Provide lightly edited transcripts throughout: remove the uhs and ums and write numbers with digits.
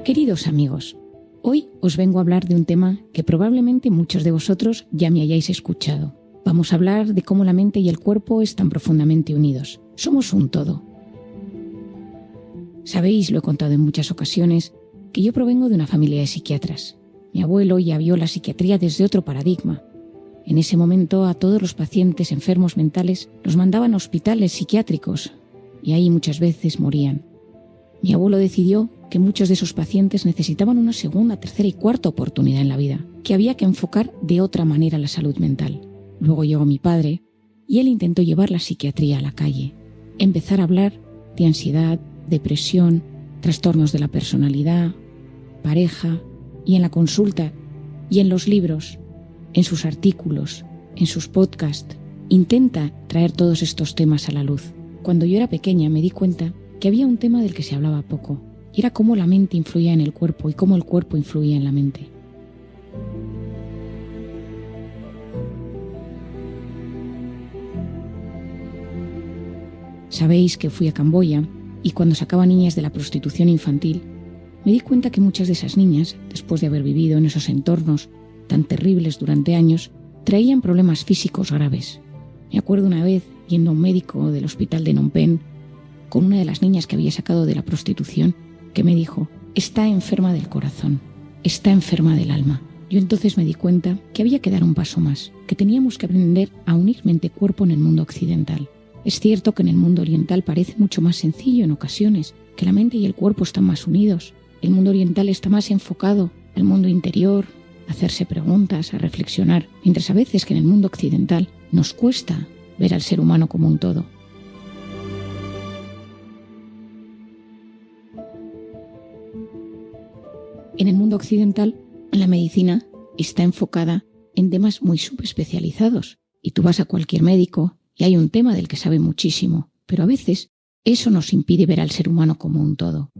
Queridos amigos, hoy os vengo a hablar de un tema que probablemente muchos de vosotros ya me hayáis escuchado. Vamos a hablar de cómo la mente y el cuerpo están profundamente unidos. Somos un todo. Sabéis, lo he contado en muchas ocasiones, que yo provengo de una familia de psiquiatras. Mi abuelo ya vio la psiquiatría desde otro paradigma. En ese momento a todos los pacientes enfermos mentales los mandaban a hospitales psiquiátricos y ahí muchas veces morían. Mi abuelo decidió que muchos de esos pacientes necesitaban una segunda, tercera y cuarta oportunidad en la vida, que había que enfocar de otra manera la salud mental. Luego llegó mi padre y él intentó llevar la psiquiatría a la calle, empezar a hablar de ansiedad, depresión, trastornos de la personalidad, pareja, y en la consulta y en los libros, en sus artículos, en sus podcasts, intenta traer todos estos temas a la luz. Cuando yo era pequeña me di cuenta que había un tema del que se hablaba poco, y era cómo la mente influía en el cuerpo y cómo el cuerpo influía en la mente. Sabéis que fui a Camboya y cuando sacaba niñas de la prostitución infantil, me di cuenta que muchas de esas niñas, después de haber vivido en esos entornos tan terribles durante años, traían problemas físicos graves. Me acuerdo una vez yendo a un médico del hospital de Phnom Penh con una de las niñas que había sacado de la prostitución, que me dijo: está enferma del corazón, está enferma del alma. Yo entonces me di cuenta que había que dar un paso más, que teníamos que aprender a unir mente-cuerpo en el mundo occidental. Es cierto que en el mundo oriental parece mucho más sencillo en ocasiones, que la mente y el cuerpo están más unidos. El mundo oriental está más enfocado al mundo interior, a hacerse preguntas, a reflexionar, mientras a veces que en el mundo occidental nos cuesta ver al ser humano como un todo. En el mundo occidental, la medicina está enfocada en temas muy subespecializados. Y tú vas a cualquier médico y hay un tema del que sabe muchísimo, pero a veces eso nos impide ver al ser humano como un todo.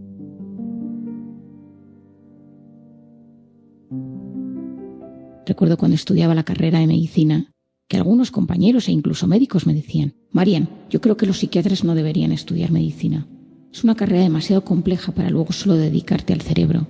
Recuerdo cuando estudiaba la carrera de medicina que algunos compañeros e incluso médicos me decían: Marian, yo creo que los psiquiatras no deberían estudiar medicina. Es una carrera demasiado compleja para luego solo dedicarte al cerebro.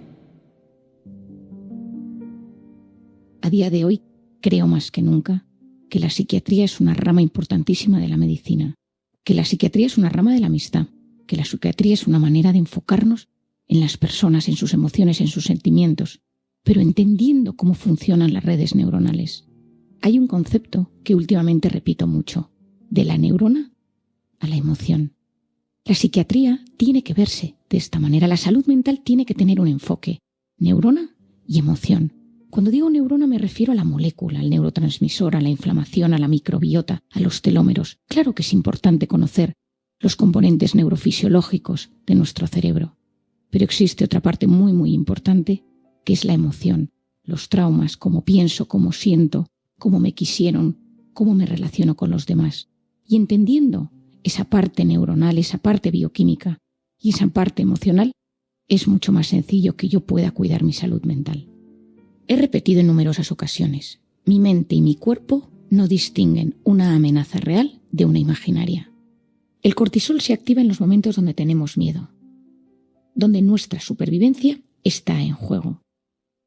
A día de hoy creo más que nunca que la psiquiatría es una rama importantísima de la medicina, que la psiquiatría es una rama de la amistad, que la psiquiatría es una manera de enfocarnos en las personas, en sus emociones, en sus sentimientos, pero entendiendo cómo funcionan las redes neuronales. Hay un concepto que últimamente repito mucho: de la neurona a la emoción. La psiquiatría tiene que verse de esta manera. La salud mental tiene que tener un enfoque: neurona y emoción. Cuando digo neurona me refiero a la molécula, al neurotransmisor, a la inflamación, a la microbiota, a los telómeros. Claro que es importante conocer los componentes neurofisiológicos de nuestro cerebro, pero existe otra parte muy muy importante, que es la emoción, los traumas, cómo pienso, cómo siento, cómo me quisieron, cómo me relaciono con los demás. Y entendiendo esa parte neuronal, esa parte bioquímica y esa parte emocional, es mucho más sencillo que yo pueda cuidar mi salud mental. He repetido en numerosas ocasiones: mi mente y mi cuerpo no distinguen una amenaza real de una imaginaria. El cortisol se activa en los momentos donde tenemos miedo, donde nuestra supervivencia está en juego.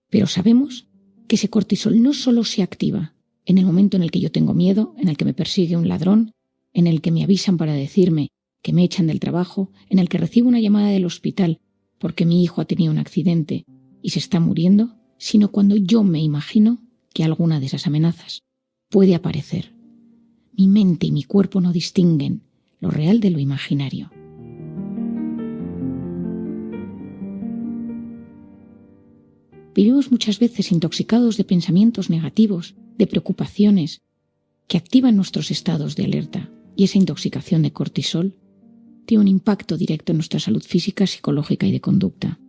Pero sabemos que ese cortisol no solo se activa en el momento en el que yo tengo miedo, en el que me persigue un ladrón, en el que me avisan para decirme que me echan del trabajo, en el que recibo una llamada del hospital porque mi hijo ha tenido un accidente y se está muriendo, sino cuando yo me imagino que alguna de esas amenazas puede aparecer. Mi mente y mi cuerpo no distinguen lo real de lo imaginario. Vivimos muchas veces intoxicados de pensamientos negativos, de preocupaciones, que activan nuestros estados de alerta, y esa intoxicación de cortisol tiene un impacto directo en nuestra salud física, psicológica y de conducta.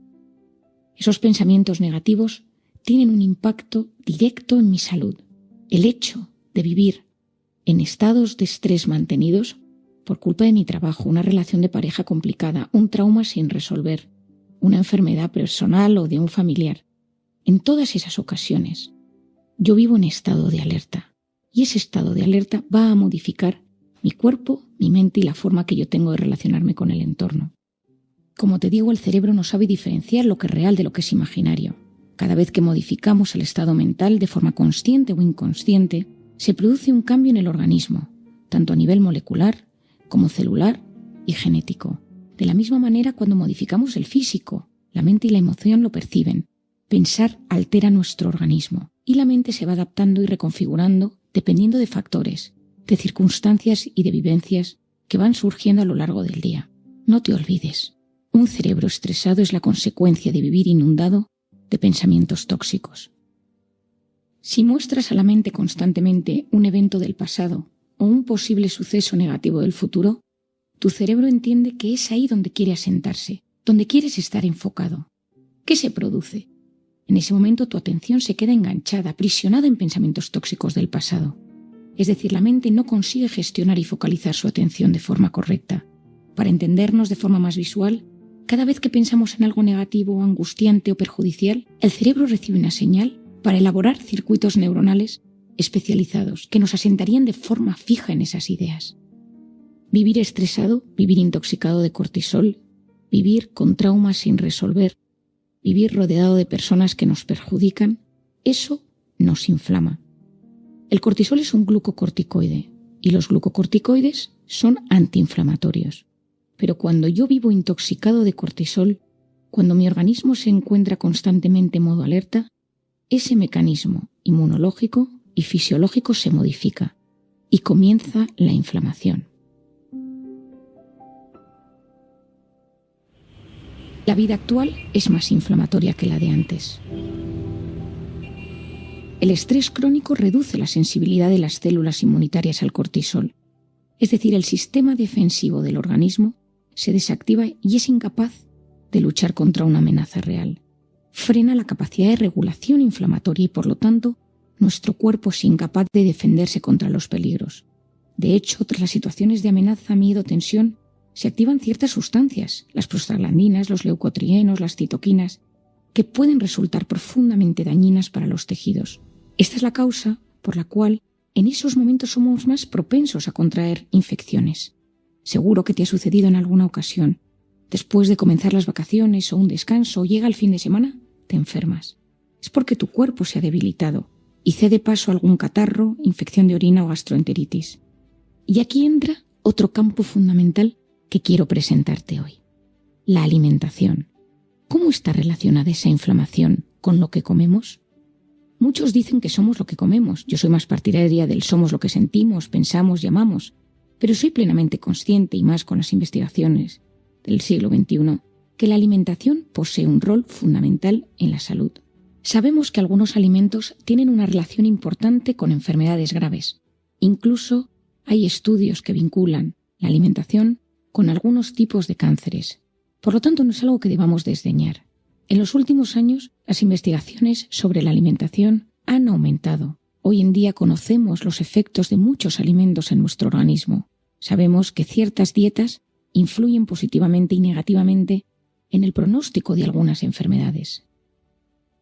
Esos pensamientos negativos tienen un impacto directo en mi salud. El hecho de vivir en estados de estrés mantenidos por culpa de mi trabajo, una relación de pareja complicada, un trauma sin resolver, una enfermedad personal o de un familiar. En todas esas ocasiones, yo vivo en estado de alerta, y ese estado de alerta va a modificar mi cuerpo, mi mente y la forma que yo tengo de relacionarme con el entorno. Como te digo, el cerebro no sabe diferenciar lo que es real de lo que es imaginario. Cada vez que modificamos el estado mental de forma consciente o inconsciente, se produce un cambio en el organismo, tanto a nivel molecular como celular y genético. De la misma manera, cuando modificamos el físico, la mente y la emoción lo perciben. Pensar altera nuestro organismo y la mente se va adaptando y reconfigurando dependiendo de factores, de circunstancias y de vivencias que van surgiendo a lo largo del día. No te olvides, un cerebro estresado es la consecuencia de vivir inundado de pensamientos tóxicos. Si muestras a la mente constantemente un evento del pasado o un posible suceso negativo del futuro, tu cerebro entiende que es ahí donde quiere asentarse, donde quieres estar enfocado. ¿Qué se produce? En ese momento tu atención se queda enganchada, aprisionada en pensamientos tóxicos del pasado. Es decir, la mente no consigue gestionar y focalizar su atención de forma correcta. Para entendernos de forma más visual, cada vez que pensamos en algo negativo, angustiante o perjudicial, el cerebro recibe una señal para elaborar circuitos neuronales especializados que nos asentarían de forma fija en esas ideas. Vivir estresado, vivir intoxicado de cortisol, vivir con traumas sin resolver, vivir rodeado de personas que nos perjudican, eso nos inflama. El cortisol es un glucocorticoide y los glucocorticoides son antiinflamatorios. Pero cuando yo vivo intoxicado de cortisol, cuando mi organismo se encuentra constantemente en modo alerta, ese mecanismo inmunológico y fisiológico se modifica y comienza la inflamación. La vida actual es más inflamatoria que la de antes. El estrés crónico reduce la sensibilidad de las células inmunitarias al cortisol, es decir, el sistema defensivo del organismo se desactiva y es incapaz de luchar contra una amenaza real. Frena la capacidad de regulación inflamatoria y, por lo tanto, nuestro cuerpo es incapaz de defenderse contra los peligros. De hecho, tras las situaciones de amenaza, miedo, tensión, se activan ciertas sustancias, las prostaglandinas, los leucotrienos, las citoquinas, que pueden resultar profundamente dañinas para los tejidos. Esta es la causa por la cual en esos momentos somos más propensos a contraer infecciones. Seguro que te ha sucedido en alguna ocasión. Después de comenzar las vacaciones o un descanso o llega el fin de semana, te enfermas. Es porque tu cuerpo se ha debilitado y cede paso a algún catarro, infección de orina o gastroenteritis. Y aquí entra otro campo fundamental que quiero presentarte hoy: la alimentación. ¿Cómo está relacionada esa inflamación con lo que comemos? Muchos dicen que somos lo que comemos. Yo soy más partidaria del somos lo que sentimos, pensamos y amamos, pero soy plenamente consciente, y más con las investigaciones del siglo XXI, que la alimentación posee un rol fundamental en la salud. Sabemos que algunos alimentos tienen una relación importante con enfermedades graves. Incluso hay estudios que vinculan la alimentación con algunos tipos de cánceres. Por lo tanto, no es algo que debamos desdeñar. En los últimos años, las investigaciones sobre la alimentación han aumentado. Hoy en día conocemos los efectos de muchos alimentos en nuestro organismo. Sabemos que ciertas dietas influyen positivamente y negativamente en el pronóstico de algunas enfermedades.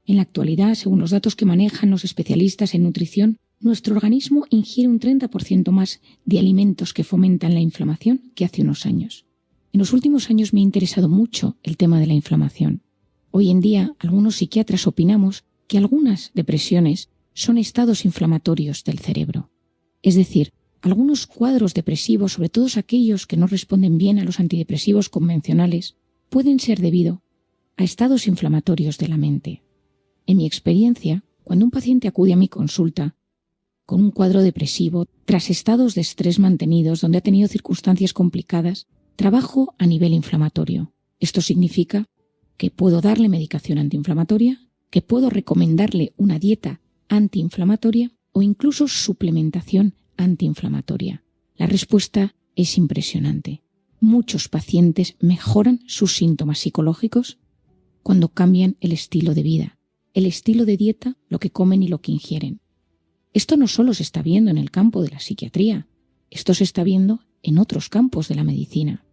En la actualidad, según los datos que manejan los especialistas en nutrición, nuestro organismo ingiere un 30% más de alimentos que fomentan la inflamación que hace unos años. En los últimos años me ha interesado mucho el tema de la inflamación. Hoy en día, algunos psiquiatras opinamos que algunas depresiones son estados inflamatorios del cerebro. Es decir, algunos cuadros depresivos, sobre todo aquellos que no responden bien a los antidepresivos convencionales, pueden ser debido a estados inflamatorios de la mente. En mi experiencia, cuando un paciente acude a mi consulta con un cuadro depresivo, tras estados de estrés mantenidos donde ha tenido circunstancias complicadas, trabajo a nivel inflamatorio. Esto significa que puedo darle medicación antiinflamatoria, que puedo recomendarle una dieta antiinflamatoria o incluso suplementación antiinflamatoria. La respuesta es impresionante. Muchos pacientes mejoran sus síntomas psicológicos cuando cambian el estilo de vida, el estilo de dieta, lo que comen y lo que ingieren. Esto no solo se está viendo en el campo de la psiquiatría, esto se está viendo en otros campos de la medicina.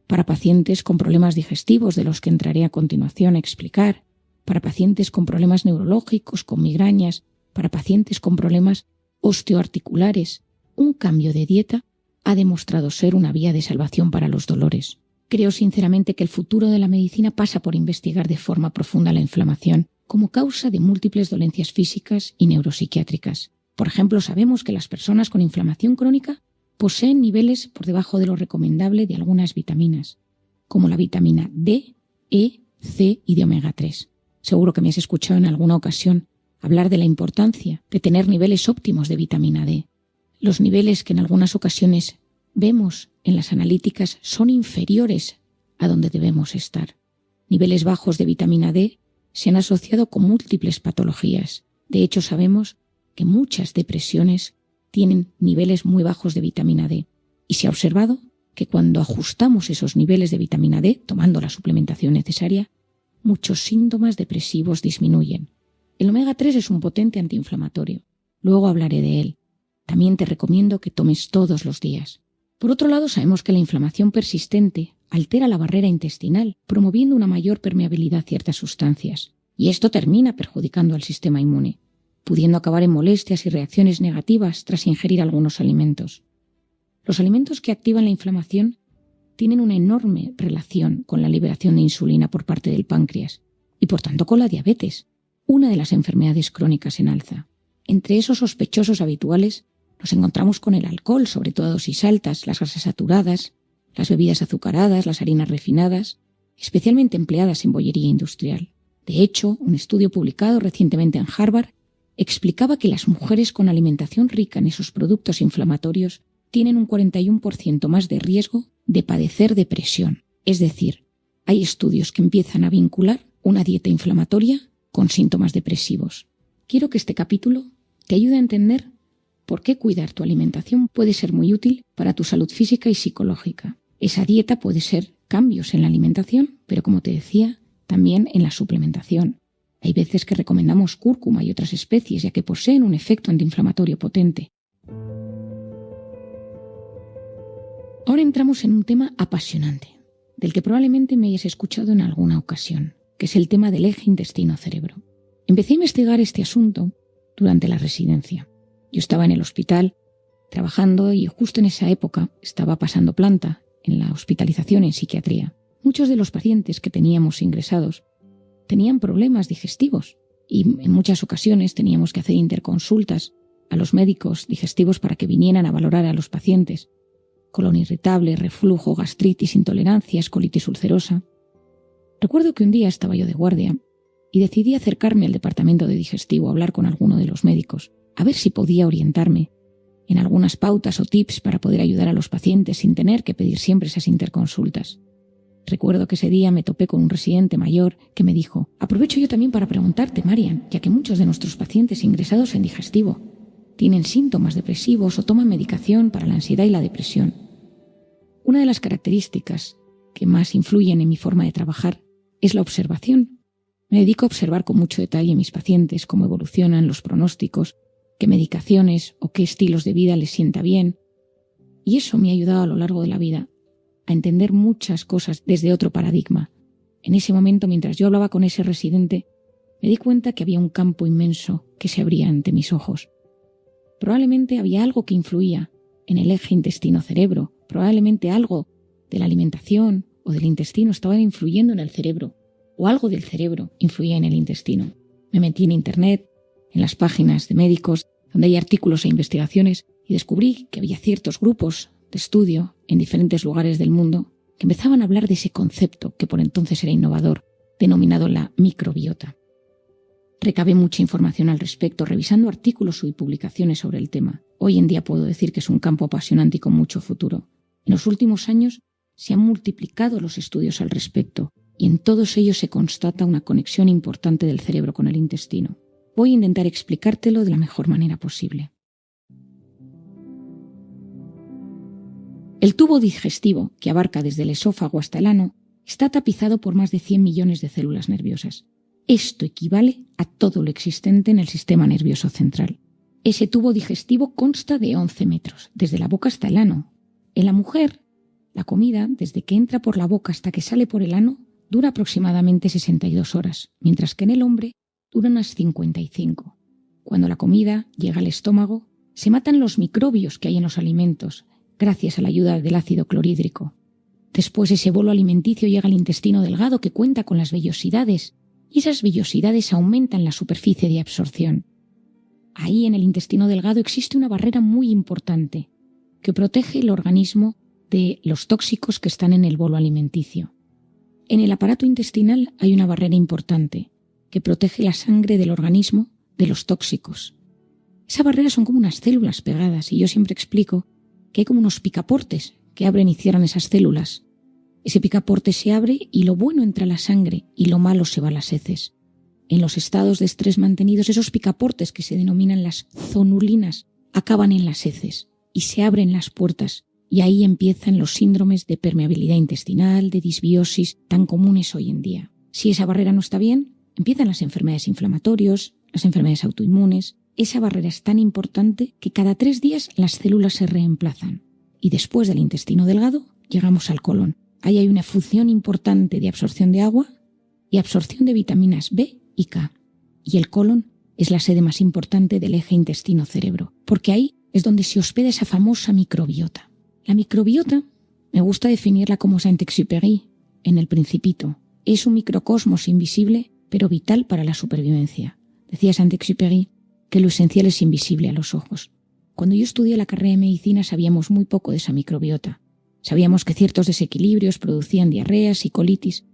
Para pacientes con problemas digestivos, de los que entraré a continuación a explicar, para pacientes con problemas neurológicos, con migrañas, para pacientes con problemas osteoarticulares, un cambio de dieta ha demostrado ser una vía de salvación para los dolores. Creo sinceramente que el futuro de la medicina pasa por investigar de forma profunda la inflamación como causa de múltiples dolencias físicas y neuropsiquiátricas. Por ejemplo, sabemos que las personas con inflamación crónica poseen niveles por debajo de lo recomendable de algunas vitaminas, como la vitamina D, E, C y de omega 3. Seguro que me has escuchado en alguna ocasión hablar de la importancia de tener niveles óptimos de vitamina D. Los niveles que en algunas ocasiones vemos en las analíticas son inferiores a donde debemos estar. Niveles bajos de vitamina D se han asociado con múltiples patologías. De hecho, sabemos que muchas depresiones tienen niveles muy bajos de vitamina D. Y se ha observado que cuando ajustamos esos niveles de vitamina D, tomando la suplementación necesaria, muchos síntomas depresivos disminuyen. El omega 3 es un potente antiinflamatorio. Luego hablaré de él. También te recomiendo que tomes todos los días. Por otro lado, sabemos que la inflamación persistente altera la barrera intestinal, promoviendo una mayor permeabilidad a ciertas sustancias. Y esto termina perjudicando al sistema inmune, pudiendo acabar en molestias y reacciones negativas tras ingerir algunos alimentos. Los alimentos que activan la inflamación tienen una enorme relación con la liberación de insulina por parte del páncreas y por tanto con la diabetes, una de las enfermedades crónicas en alza. Entre esos sospechosos habituales nos encontramos con el alcohol, sobre todo a dosis altas, las grasas saturadas, las bebidas azucaradas, las harinas refinadas, especialmente empleadas en bollería industrial. De hecho, un estudio publicado recientemente en Harvard explicaba que las mujeres con alimentación rica en esos productos inflamatorios tienen un 41% más de riesgo de padecer depresión. Es decir, hay estudios que empiezan a vincular una dieta inflamatoria con síntomas depresivos. Quiero que este capítulo te ayude a entender por qué cuidar tu alimentación puede ser muy útil para tu salud física y psicológica. Esa dieta puede ser cambios en la alimentación, pero como te decía, también en la suplementación. Hay veces que recomendamos cúrcuma y otras especies, ya que poseen un efecto antiinflamatorio potente. Ahora entramos en un tema apasionante, del que probablemente me hayas escuchado en alguna ocasión, que es el tema del eje intestino-cerebro. Empecé a investigar este asunto durante la residencia. Yo estaba en el hospital trabajando y justo en esa época estaba pasando planta en la hospitalización en psiquiatría. Muchos de los pacientes que teníamos ingresados tenían problemas digestivos y en muchas ocasiones teníamos que hacer interconsultas a los médicos digestivos para que vinieran a valorar a los pacientes. Colon irritable, reflujo, gastritis, intolerancias, colitis ulcerosa. Recuerdo que un día estaba yo de guardia y decidí acercarme al departamento de digestivo a hablar con alguno de los médicos, a ver si podía orientarme en algunas pautas o tips para poder ayudar a los pacientes sin tener que pedir siempre esas interconsultas. Recuerdo que ese día me topé con un residente mayor que me dijo: aprovecho yo también para preguntarte, Marian, ya que muchos de nuestros pacientes ingresados en digestivo tienen síntomas depresivos o toman medicación para la ansiedad y la depresión. Una de las características que más influyen en mi forma de trabajar es la observación. Me dedico a observar con mucho detalle a mis pacientes, cómo evolucionan los pronósticos, qué medicaciones o qué estilos de vida les sienta bien. Y eso me ha ayudado a lo largo de la vida a entender muchas cosas desde otro paradigma. En ese momento, mientras yo hablaba con ese residente, me di cuenta que había un campo inmenso que se abría ante mis ojos. Probablemente había algo que influía en el eje intestino-cerebro, probablemente algo de la alimentación o del intestino estaba influyendo en el cerebro, o algo del cerebro influía en el intestino. Me metí en internet, en las páginas de médicos, donde hay artículos e investigaciones, y descubrí que había ciertos grupos de estudio en diferentes lugares del mundo que empezaban a hablar de ese concepto que por entonces era innovador, denominado la microbiota. Recabé mucha información al respecto, revisando artículos y publicaciones sobre el tema. Hoy en día puedo decir que es un campo apasionante y con mucho futuro. En los últimos años se han multiplicado los estudios al respecto, y en todos ellos se constata una conexión importante del cerebro con el intestino. Voy a intentar explicártelo de la mejor manera posible. El tubo digestivo, que abarca desde el esófago hasta el ano, está tapizado por más de 100 millones de células nerviosas. Esto equivale a todo lo existente en el sistema nervioso central. Ese tubo digestivo consta de 11 metros, desde la boca hasta el ano. En la mujer, la comida, desde que entra por la boca hasta que sale por el ano, dura aproximadamente 62 horas, mientras que en el hombre dura unas 55. Cuando la comida llega al estómago, se matan los microbios que hay en los alimentos, gracias a la ayuda del ácido clorhídrico. Después ese bolo alimenticio llega al intestino delgado que cuenta con las vellosidades y esas vellosidades aumentan la superficie de absorción. Ahí en el intestino delgado existe una barrera muy importante que protege el organismo de los tóxicos que están en el bolo alimenticio. En el aparato intestinal hay una barrera importante que protege la sangre del organismo de los tóxicos. Esa barrera son como unas células pegadas y yo siempre explico que hay como unos picaportes que abren y cierran esas células. Ese picaporte se abre y lo bueno entra a la sangre y lo malo se va a las heces. En los estados de estrés mantenidos, esos picaportes que se denominan las zonulinas acaban en las heces y se abren las puertas y ahí empiezan los síndromes de permeabilidad intestinal, de disbiosis tan comunes hoy en día. Si esa barrera no está bien, empiezan las enfermedades inflamatorias, las enfermedades autoinmunes. Esa barrera es tan importante que cada 3 días las células se reemplazan. Y después del intestino delgado, llegamos al colon. Ahí hay una función importante de absorción de agua y absorción de vitaminas B y K. Y el colon es la sede más importante del eje intestino-cerebro, porque ahí es donde se hospeda esa famosa microbiota. La microbiota, me gusta definirla como Saint-Exupéry en El Principito. Es un microcosmos invisible, pero vital para la supervivencia. Decía Saint-Exupéry que lo esencial es invisible a los ojos. Cuando yo estudié la carrera de medicina sabíamos muy poco de esa microbiota. Sabíamos que ciertos desequilibrios producían diarreas y colitis,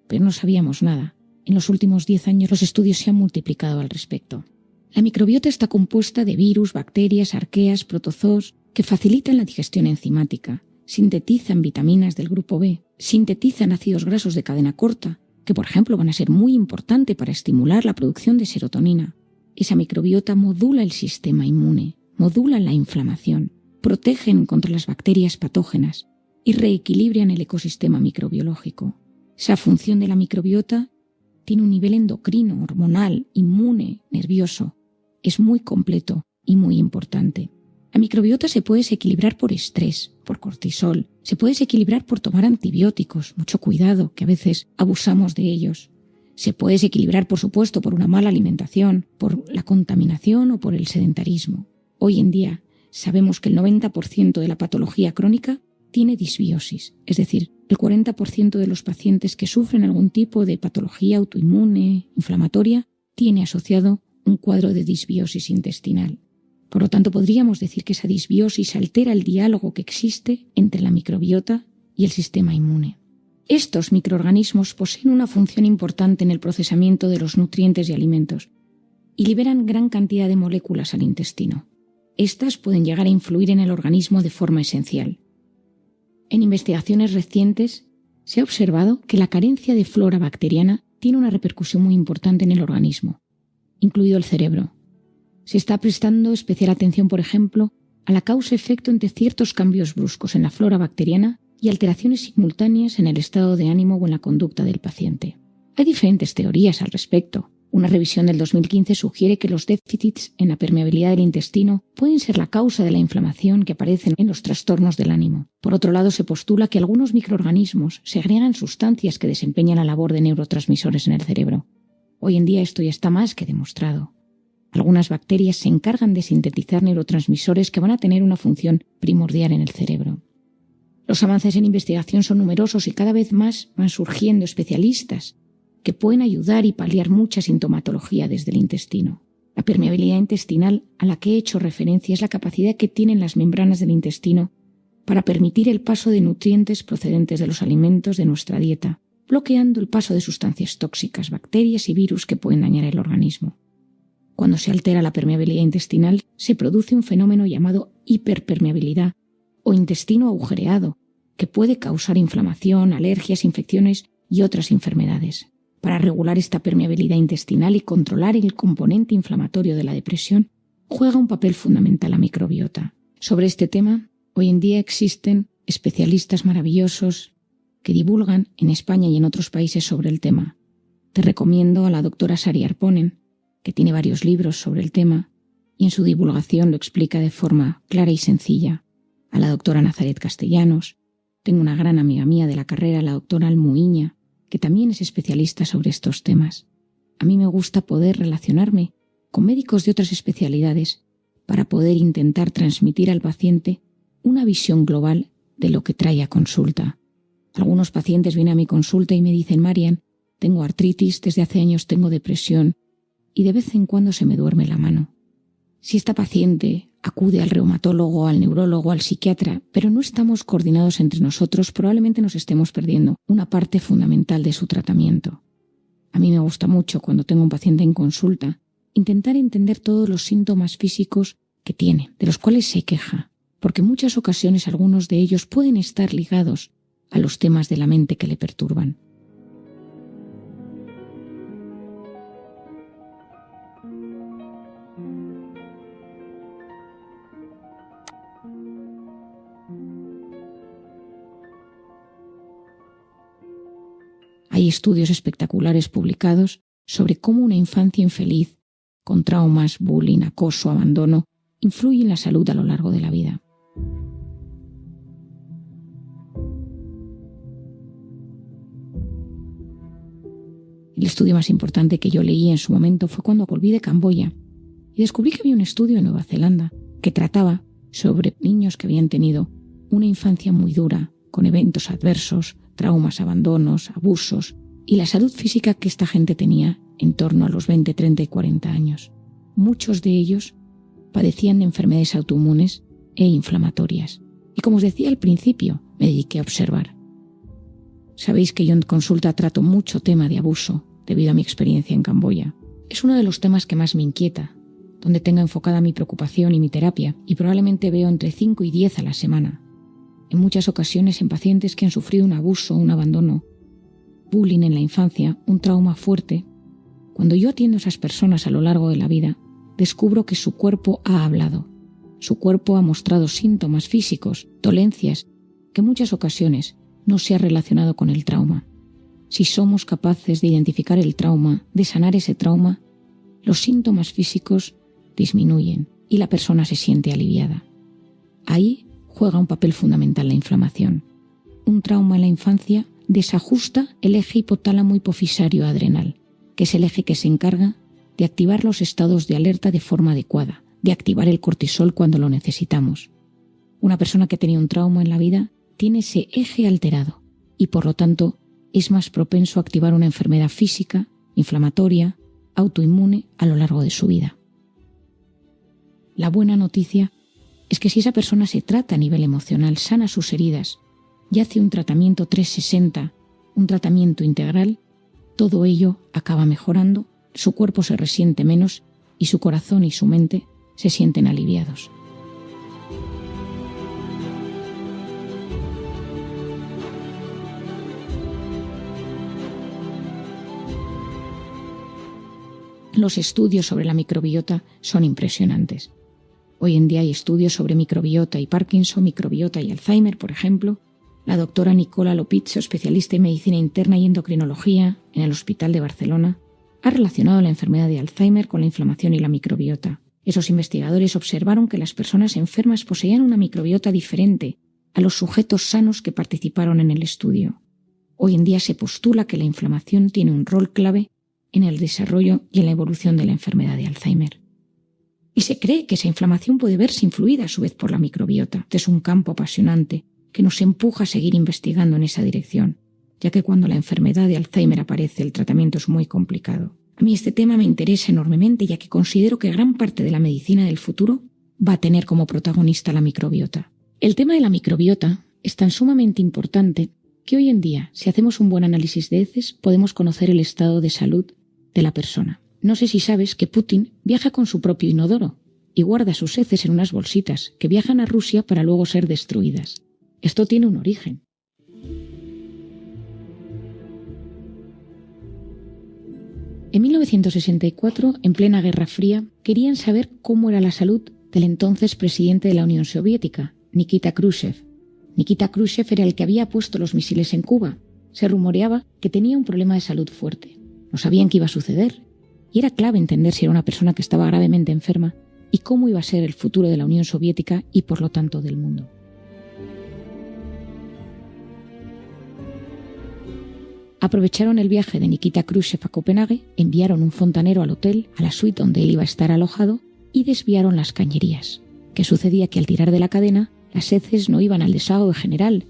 pero no sabíamos nada. En los últimos 10 años los estudios se han multiplicado al respecto. La microbiota está compuesta de virus, bacterias, arqueas, protozoos, que facilitan la digestión enzimática, sintetizan vitaminas del grupo B, sintetizan ácidos grasos de cadena corta, que por ejemplo van a ser muy importantes para estimular la producción de serotonina. Esa microbiota modula el sistema inmune, modula la inflamación, protegen contra las bacterias patógenas y reequilibran el ecosistema microbiológico. Esa función de la microbiota tiene un nivel endocrino, hormonal, inmune, nervioso. Es muy completo y muy importante. La microbiota se puede desequilibrar por estrés, por cortisol, se puede desequilibrar por tomar antibióticos, mucho cuidado, que a veces abusamos de ellos. Se puede desequilibrar, por supuesto, por una mala alimentación, por la contaminación o por el sedentarismo. Hoy en día sabemos que el 90% de la patología crónica tiene disbiosis, es decir, el 40% de los pacientes que sufren algún tipo de patología autoinmune, inflamatoria, tiene asociado un cuadro de disbiosis intestinal. Por lo tanto, podríamos decir que esa disbiosis altera el diálogo que existe entre la microbiota y el sistema inmune. Estos microorganismos poseen una función importante en el procesamiento de los nutrientes y alimentos y liberan gran cantidad de moléculas al intestino. Estas pueden llegar a influir en el organismo de forma esencial. En investigaciones recientes se ha observado que la carencia de flora bacteriana tiene una repercusión muy importante en el organismo, incluido el cerebro. Se está prestando especial atención, por ejemplo, a la causa-efecto entre ciertos cambios bruscos en la flora bacteriana y alteraciones simultáneas en el estado de ánimo o en la conducta del paciente. Hay diferentes teorías al respecto. Una revisión del 2015 sugiere que los déficits en la permeabilidad del intestino pueden ser la causa de la inflamación que aparece en los trastornos del ánimo. Por otro lado, se postula que algunos microorganismos segregan sustancias que desempeñan la labor de neurotransmisores en el cerebro. Hoy en día esto ya está más que demostrado. Algunas bacterias se encargan de sintetizar neurotransmisores que van a tener una función primordial en el cerebro. Los avances en investigación son numerosos y cada vez más van surgiendo especialistas que pueden ayudar y paliar mucha sintomatología desde el intestino. La permeabilidad intestinal a la que he hecho referencia es la capacidad que tienen las membranas del intestino para permitir el paso de nutrientes procedentes de los alimentos de nuestra dieta, bloqueando el paso de sustancias tóxicas, bacterias y virus que pueden dañar el organismo. Cuando se altera la permeabilidad intestinal, se produce un fenómeno llamado hiperpermeabilidad o intestino agujereado, que puede causar inflamación, alergias, infecciones y otras enfermedades. Para regular esta permeabilidad intestinal y controlar el componente inflamatorio de la depresión, juega un papel fundamental la microbiota. Sobre este tema, hoy en día existen especialistas maravillosos que divulgan en España y en otros países sobre el tema. Te recomiendo a la doctora Sari Arponen, que tiene varios libros sobre el tema y en su divulgación lo explica de forma clara y sencilla. A la doctora Nazaret Castellanos, tengo una gran amiga mía de la carrera, la doctora Almuiña, que también es especialista sobre estos temas. A mí me gusta poder relacionarme con médicos de otras especialidades para poder intentar transmitir al paciente una visión global de lo que trae a consulta. Algunos pacientes vienen a mi consulta y me dicen: Marian, tengo artritis, desde hace años tengo depresión y de vez en cuando se me duerme la mano. Si esta paciente acude al reumatólogo, al neurólogo, al psiquiatra, pero no estamos coordinados entre nosotros, probablemente nos estemos perdiendo una parte fundamental de su tratamiento. A mí me gusta mucho, cuando tengo un paciente en consulta, intentar entender todos los síntomas físicos que tiene, de los cuales se queja, porque en muchas ocasiones algunos de ellos pueden estar ligados a los temas de la mente que le perturban. Hay estudios espectaculares publicados sobre cómo una infancia infeliz, con traumas, bullying, acoso, abandono, influye en la salud a lo largo de la vida. El estudio más importante que yo leí en su momento fue cuando volví de Camboya y descubrí que había un estudio en Nueva Zelanda que trataba sobre niños que habían tenido una infancia muy dura, con eventos adversos, traumas, abandonos, abusos y la salud física que esta gente tenía en torno a los 20, 30 y 40 años. Muchos de ellos padecían de enfermedades autoinmunes e inflamatorias. Y como os decía al principio, me dediqué a observar. Sabéis que yo en consulta trato mucho tema de abuso debido a mi experiencia en Camboya. Es uno de los temas que más me inquieta, donde tengo enfocada mi preocupación y mi terapia, y probablemente veo entre 5 y 10 a la semana. En muchas ocasiones en pacientes que han sufrido un abuso, un abandono, bullying en la infancia, un trauma fuerte. Cuando yo atiendo a esas personas a lo largo de la vida, descubro que su cuerpo ha hablado. Su cuerpo ha mostrado síntomas físicos, dolencias, que en muchas ocasiones no se ha relacionado con el trauma. Si somos capaces de identificar el trauma, de sanar ese trauma, los síntomas físicos disminuyen y la persona se siente aliviada. Ahí juega un papel fundamental la inflamación. Un trauma en la infancia desajusta el eje hipotálamo hipofisario adrenal, que es el eje que se encarga de activar los estados de alerta de forma adecuada, de activar el cortisol cuando lo necesitamos. Una persona que tenía un trauma en la vida tiene ese eje alterado y por lo tanto es más propenso a activar una enfermedad física, inflamatoria, autoinmune a lo largo de su vida. La buena noticia es que si esa persona se trata a nivel emocional, sana sus heridas y hace un tratamiento 360, un tratamiento integral, todo ello acaba mejorando, su cuerpo se resiente menos y su corazón y su mente se sienten aliviados. Los estudios sobre la microbiota son impresionantes. Hoy en día hay estudios sobre microbiota y Parkinson, microbiota y Alzheimer, por ejemplo. La doctora Nicola Lopizzo, especialista en medicina interna y endocrinología en el Hospital de Barcelona, ha relacionado la enfermedad de Alzheimer con la inflamación y la microbiota. Esos investigadores observaron que las personas enfermas poseían una microbiota diferente a los sujetos sanos que participaron en el estudio. Hoy en día se postula que la inflamación tiene un rol clave en el desarrollo y en la evolución de la enfermedad de Alzheimer. Y se cree que esa inflamación puede verse influida a su vez por la microbiota. Este es un campo apasionante que nos empuja a seguir investigando en esa dirección, ya que cuando la enfermedad de Alzheimer aparece el tratamiento es muy complicado. A mí este tema me interesa enormemente, ya que considero que gran parte de la medicina del futuro va a tener como protagonista la microbiota. El tema de la microbiota es tan sumamente importante que hoy en día, si hacemos un buen análisis de heces, podemos conocer el estado de salud de la persona. No sé si sabes que Putin viaja con su propio inodoro y guarda sus heces en unas bolsitas que viajan a Rusia para luego ser destruidas. Esto tiene un origen. En 1964, en plena Guerra Fría, querían saber cómo era la salud del entonces presidente de la Unión Soviética, Nikita Khrushchev. Nikita Khrushchev era el que había puesto los misiles en Cuba. Se rumoreaba que tenía un problema de salud fuerte. No sabían qué iba a suceder. Y era clave entender si era una persona que estaba gravemente enferma y cómo iba a ser el futuro de la Unión Soviética y, por lo tanto, del mundo. Aprovecharon el viaje de Nikita Khrushchev a Copenhague, enviaron un fontanero al hotel, a la suite donde él iba a estar alojado, y desviaron las cañerías. ¿Qué sucedía? Que al tirar de la cadena, las heces no iban al desagüe general,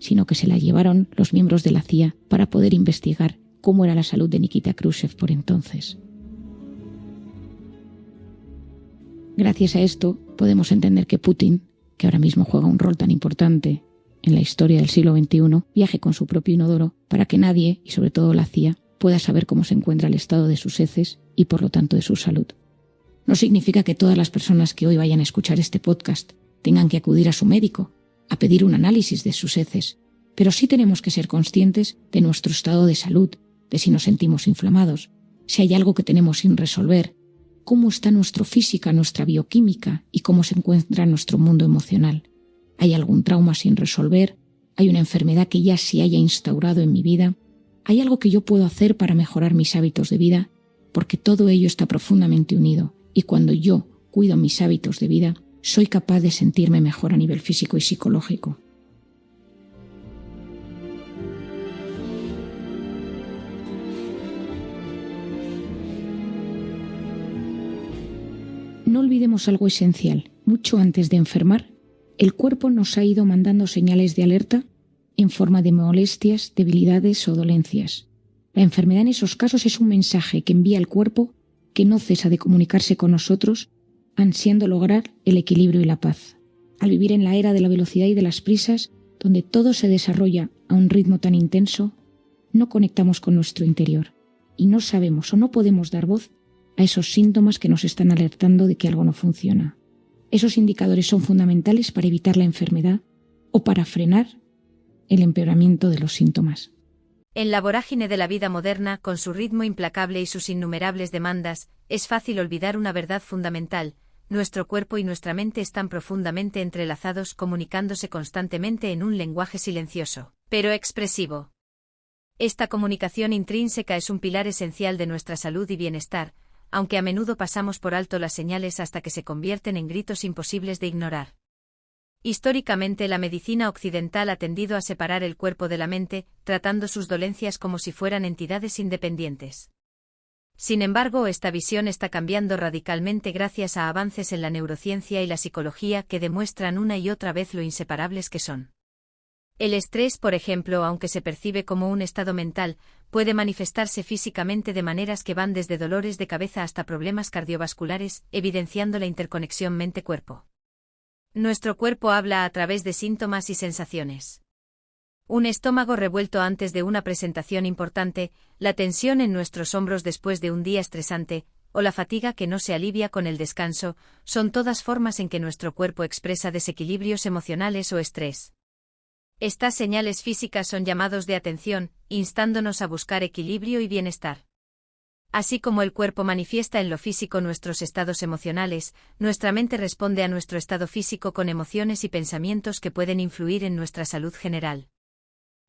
sino que se la llevaron los miembros de la CIA para poder investigar cómo era la salud de Nikita Khrushchev por entonces. Gracias a esto podemos entender que Putin, que ahora mismo juega un rol tan importante en la historia del siglo XXI, viaje con su propio inodoro para que nadie, y sobre todo la CIA, pueda saber cómo se encuentra el estado de sus heces y por lo tanto de su salud. No significa que todas las personas que hoy vayan a escuchar este podcast tengan que acudir a su médico a pedir un análisis de sus heces, pero sí tenemos que ser conscientes de nuestro estado de salud, de si nos sentimos inflamados, si hay algo que tenemos sin resolver, cómo está nuestra física, nuestra bioquímica y cómo se encuentra nuestro mundo emocional. ¿Hay algún trauma sin resolver? ¿Hay una enfermedad que ya se haya instaurado en mi vida? ¿Hay algo que yo puedo hacer para mejorar mis hábitos de vida? Porque todo ello está profundamente unido y cuando yo cuido mis hábitos de vida, soy capaz de sentirme mejor a nivel físico y psicológico. No olvidemos algo esencial. Mucho antes de enfermar, el cuerpo nos ha ido mandando señales de alerta en forma de molestias, debilidades o dolencias. La enfermedad en esos casos es un mensaje que envía el cuerpo que no cesa de comunicarse con nosotros, ansiando lograr el equilibrio y la paz. Al vivir en la era de la velocidad y de las prisas, donde todo se desarrolla a un ritmo tan intenso, no conectamos con nuestro interior y no sabemos o no podemos dar voz a esos síntomas que nos están alertando de que algo no funciona. Esos indicadores son fundamentales para evitar la enfermedad o para frenar el empeoramiento de los síntomas. En la vorágine de la vida moderna, con su ritmo implacable y sus innumerables demandas, es fácil olvidar una verdad fundamental: nuestro cuerpo y nuestra mente están profundamente entrelazados, comunicándose constantemente en un lenguaje silencioso, pero expresivo. Esta comunicación intrínseca es un pilar esencial de nuestra salud y bienestar, aunque a menudo pasamos por alto las señales hasta que se convierten en gritos imposibles de ignorar. Históricamente, la medicina occidental ha tendido a separar el cuerpo de la mente, tratando sus dolencias como si fueran entidades independientes. Sin embargo, esta visión está cambiando radicalmente gracias a avances en la neurociencia y la psicología que demuestran una y otra vez lo inseparables que son. El estrés, por ejemplo, aunque se percibe como un estado mental, puede manifestarse físicamente de maneras que van desde dolores de cabeza hasta problemas cardiovasculares, evidenciando la interconexión mente-cuerpo. Nuestro cuerpo habla a través de síntomas y sensaciones. Un estómago revuelto antes de una presentación importante, la tensión en nuestros hombros después de un día estresante, o la fatiga que no se alivia con el descanso, son todas formas en que nuestro cuerpo expresa desequilibrios emocionales o estrés. Estas señales físicas son llamados de atención, instándonos a buscar equilibrio y bienestar. Así como el cuerpo manifiesta en lo físico nuestros estados emocionales, nuestra mente responde a nuestro estado físico con emociones y pensamientos que pueden influir en nuestra salud general.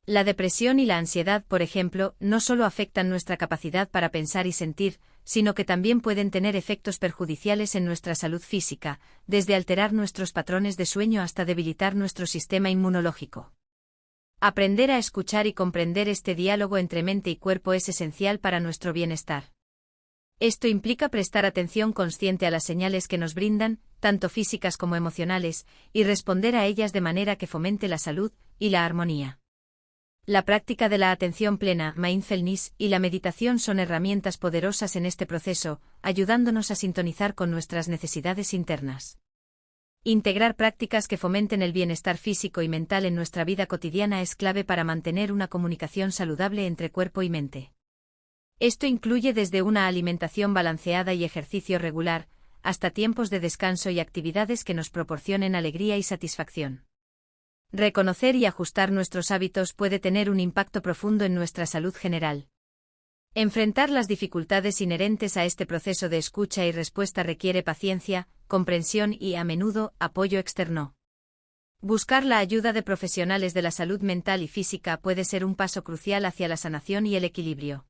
La depresión y la ansiedad, por ejemplo, no solo afectan nuestra capacidad para pensar y sentir, sino que también pueden tener efectos perjudiciales en nuestra salud física, desde alterar nuestros patrones de sueño hasta debilitar nuestro sistema inmunológico. Aprender a escuchar y comprender este diálogo entre mente y cuerpo es esencial para nuestro bienestar. Esto implica prestar atención consciente a las señales que nos brindan, tanto físicas como emocionales, y responder a ellas de manera que fomente la salud y la armonía. La práctica de la atención plena, mindfulness, y la meditación son herramientas poderosas en este proceso, ayudándonos a sintonizar con nuestras necesidades internas. Integrar prácticas que fomenten el bienestar físico y mental en nuestra vida cotidiana es clave para mantener una comunicación saludable entre cuerpo y mente. Esto incluye desde una alimentación balanceada y ejercicio regular, hasta tiempos de descanso y actividades que nos proporcionen alegría y satisfacción. Reconocer y ajustar nuestros hábitos puede tener un impacto profundo en nuestra salud general. Enfrentar las dificultades inherentes a este proceso de escucha y respuesta requiere paciencia, comprensión y, a menudo, apoyo externo. Buscar la ayuda de profesionales de la salud mental y física puede ser un paso crucial hacia la sanación y el equilibrio.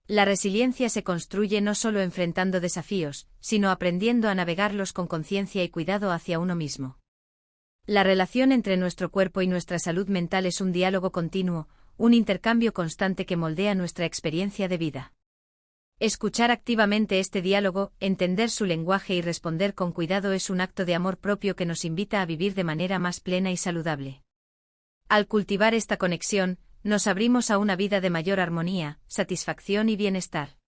La resiliencia se construye no solo enfrentando desafíos, sino aprendiendo a navegarlos con conciencia y cuidado hacia uno mismo. La relación entre nuestro cuerpo y nuestra salud mental es un diálogo continuo, un intercambio constante que moldea nuestra experiencia de vida. Escuchar activamente este diálogo, entender su lenguaje y responder con cuidado es un acto de amor propio que nos invita a vivir de manera más plena y saludable. Al cultivar esta conexión, nos abrimos a una vida de mayor armonía, satisfacción y bienestar.